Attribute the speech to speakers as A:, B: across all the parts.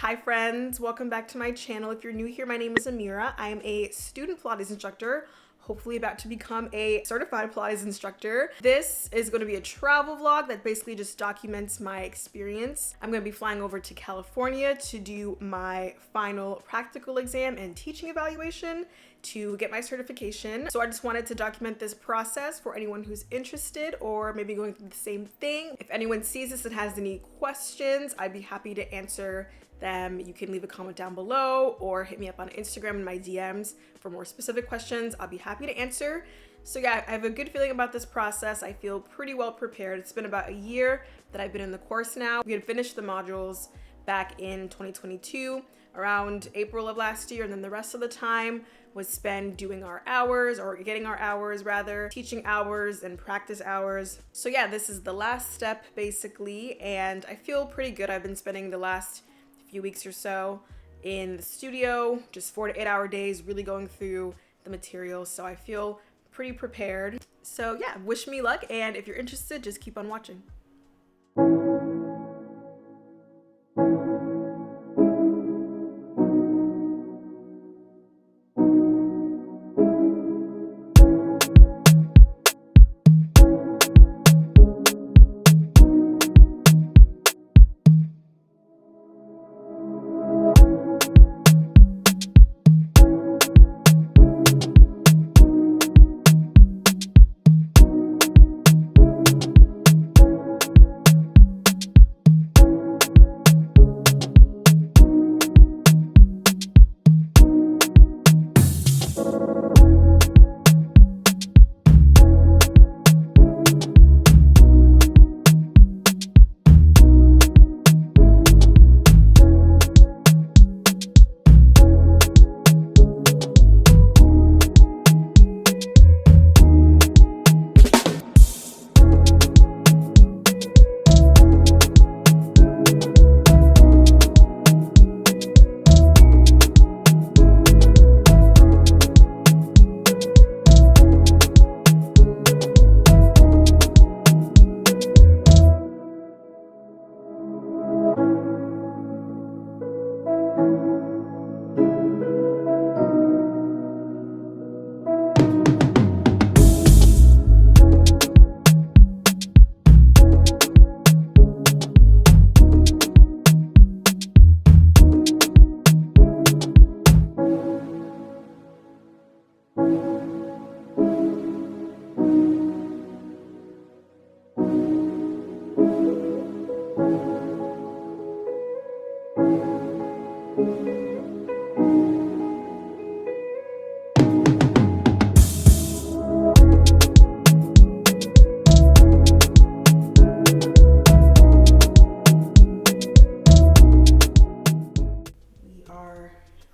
A: Hi friends, welcome back to my channel. If you're new here, my name is Amira. I am a student Pilates instructor, hopefully about to become a certified Pilates instructor. This is going to be a travel vlog that basically just documents my experience. I'm going to be flying over to California to do my final practical exam and teaching evaluation to get my certification. So I just wanted to document this process for anyone who's interested or maybe going through the same thing. If anyone sees this and has any questions, I'd be happy to answer them. You can leave a comment down below or hit me up on Instagram in my DMs for more specific questions. I'll be happy to answer. So yeah, I have a good feeling about this process. I feel pretty well prepared. It's been about a year that I've been in the course now. We had finished the modules back in 2022, around April of last year, and then the rest of the time was spent doing our hours, or getting our hours rather, teaching hours and practice hours. So yeah, this is the last step basically, and I feel pretty good. I've been spending the last few weeks or so in the studio, just 4 to 8 hour days, really going through the material. So I feel pretty prepared. So yeah, wish me luck. And if you're interested, just keep on watching.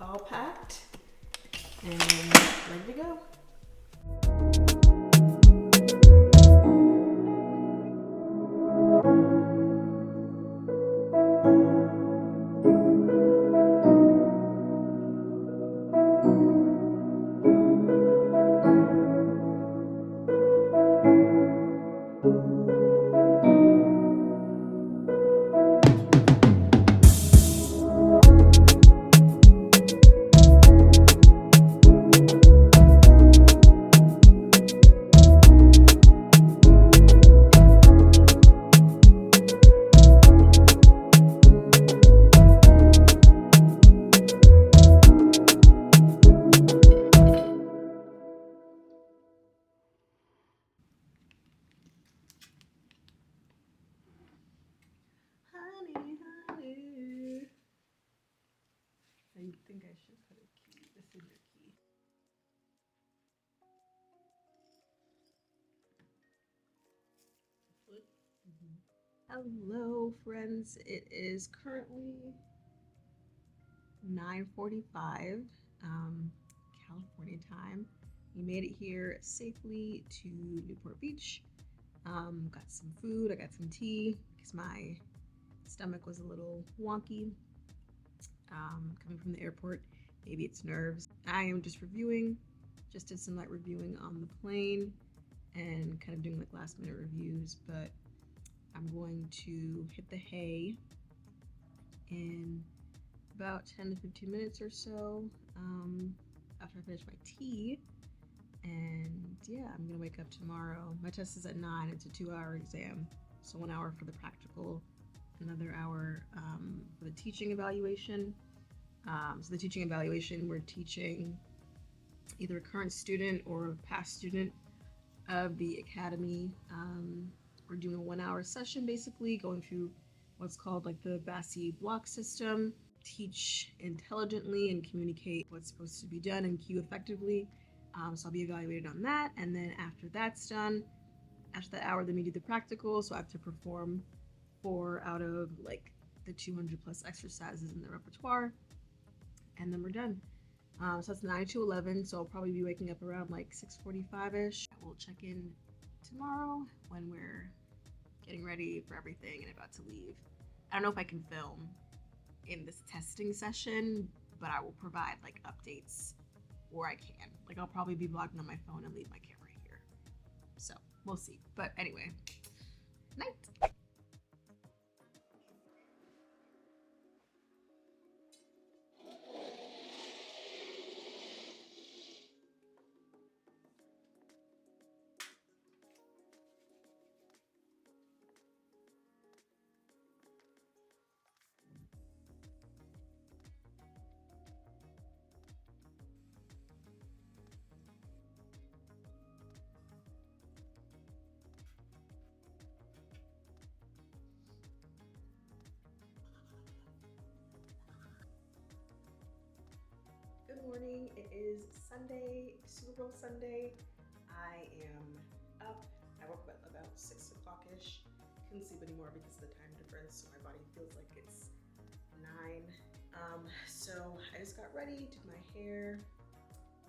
A: All packed and ready to go. I think I should put a key. This is your key. Hello friends, it is currently 9:45 California time. We made it here safely to Newport Beach. Got some food, I got some tea because my stomach was a little wonky coming from the airport. Maybe it's nerves. I am just reviewing, just did some light reviewing on the plane and kind of doing like last minute reviews, but I'm going to hit the hay in about 10 to 15 minutes or so after I finish my tea. And yeah, I'm gonna wake up tomorrow. My test is at 9. It's a 2-hour exam. So 1 hour for the practical, another hour for the teaching evaluation. So the teaching evaluation, we're teaching either a current student or a past student of the academy. We're doing a 1-hour session, basically going through what's called like the Bassi block system, teach intelligently and communicate what's supposed to be done and cue effectively. So I'll be evaluated on that. And then after that's done, after that hour, then we do the practical. So I have to perform 4 out of like the 200 plus exercises in the repertoire. And then we're done. So that's 9 to 11. So I'll probably be waking up around like 6:45-ish. We'll check in tomorrow when we're getting ready for everything and about to leave. I don't know if I can film in this testing session, but I will provide like updates where I can. Like I'll probably be vlogging on my phone and leave my camera here. So we'll see. But anyway, night. Good morning. It is Sunday, Super Bowl Sunday. I am up. I woke up at about 6 o'clock-ish. Couldn't sleep anymore because of the time difference, so my body feels like it's 9. So I just got ready, did my hair,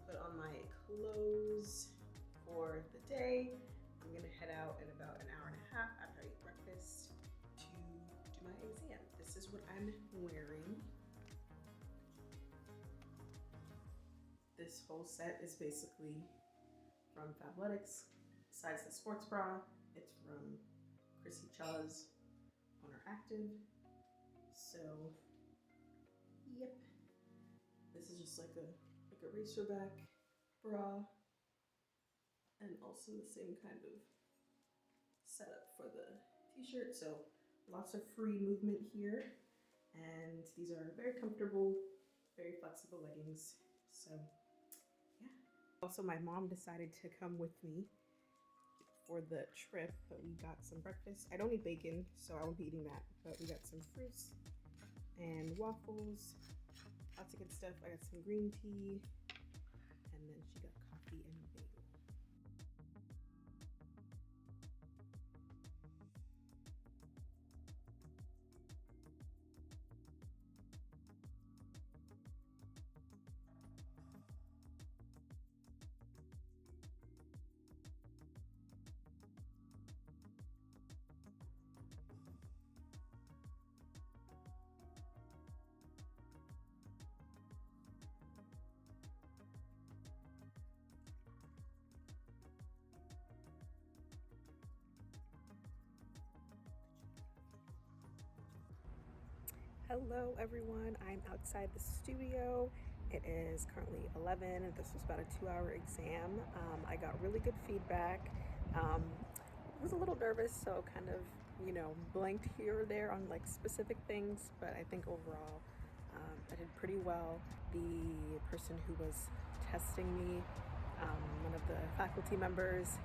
A: put on my clothes for the day. I'm gonna head out in about an hour and a half after I eat breakfast to do my exam. This is what I'm wearing. This whole set is basically from Fabletics. Besides the sports bra, it's from Chrissy Chaw's Owner Active. So, yep. This is just like a racer back bra, and also the same kind of setup for the t-shirt. So lots of free movement here, and these are very comfortable, very flexible leggings. So yeah. Also, my mom decided to come with me for the trip, but we got some breakfast. I don't eat bacon, so I won't be eating that, but we got some fruits and waffles, lots of good stuff. I got some green tea, and then she got coffee and bagel. Hello everyone, I'm outside the studio. It is currently 11. This was about a 2-hour exam. I got really good feedback. I was a little nervous, so kind of, blanked here or there on like specific things, but I think overall I did pretty well. The person who was testing me, one of the faculty members,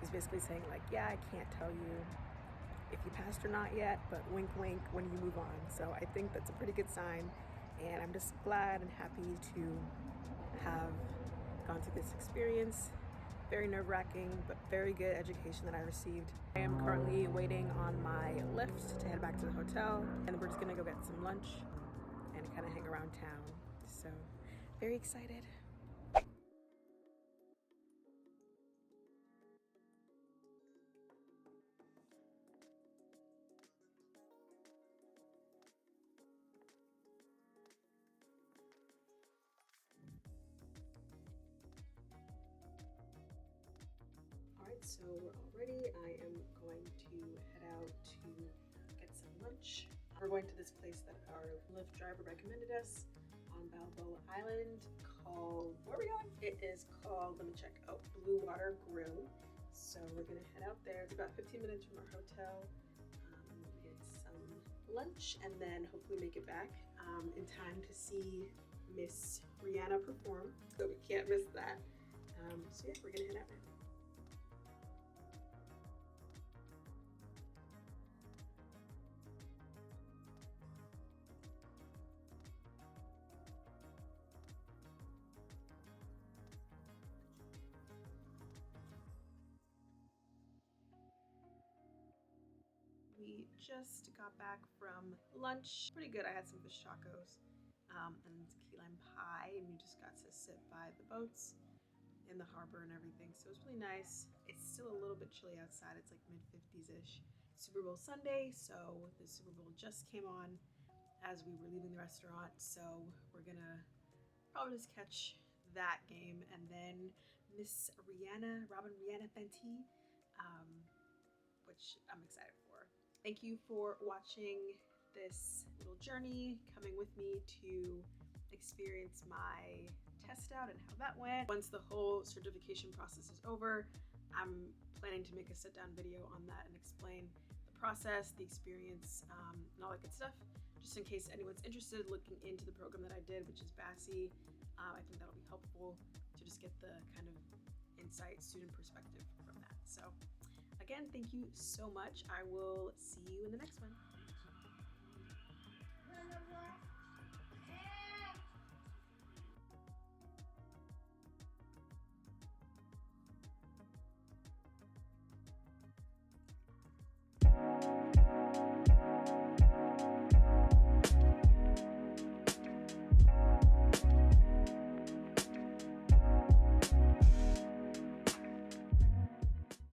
A: was basically saying like, yeah, I can't tell you if you passed or not yet, but wink wink when you move on. So I think that's a pretty good sign, and I'm just glad and happy to have gone through this experience. Very nerve-wracking, but very good education that I received. I am currently waiting on my Lyft to head back to the hotel, and we're just gonna go get some lunch and kind of hang around town. So very excited. Alright, so we're all ready. I am going to head out to get some lunch. We're going to this place that our Lyft driver recommended us on Balboa Island called, where are we going? It is called, let me check, oh, Blue Water Grill. So we're gonna head out there. It's about 15 minutes from our hotel. Get some lunch and then hopefully make it back in time to see Miss Rihanna perform. So we can't miss that. So yeah, we're gonna head out now. We just got back from lunch. Pretty good. I had some fish tacos and key lime pie, and we just got to sit by the boats in the harbor and everything. So it was really nice. It's still a little bit chilly outside. It's like mid-50s-ish. Super Bowl Sunday, so the Super Bowl just came on as we were leaving the restaurant. So we're gonna probably just catch that game, and then Miss Rihanna, Robin Rihanna Fenty, which I'm excited for. Thank you for watching this little journey, coming with me to experience my test out and how that went. Once the whole certification process is over, I'm planning to make a sit-down video on that and explain the process, the experience, and all that good stuff. Just in case anyone's interested looking into the program that I did, which is BASI, I think that'll be helpful to just get the kind of insight, student perspective from that. So again, thank you so much. I will see you in the next one.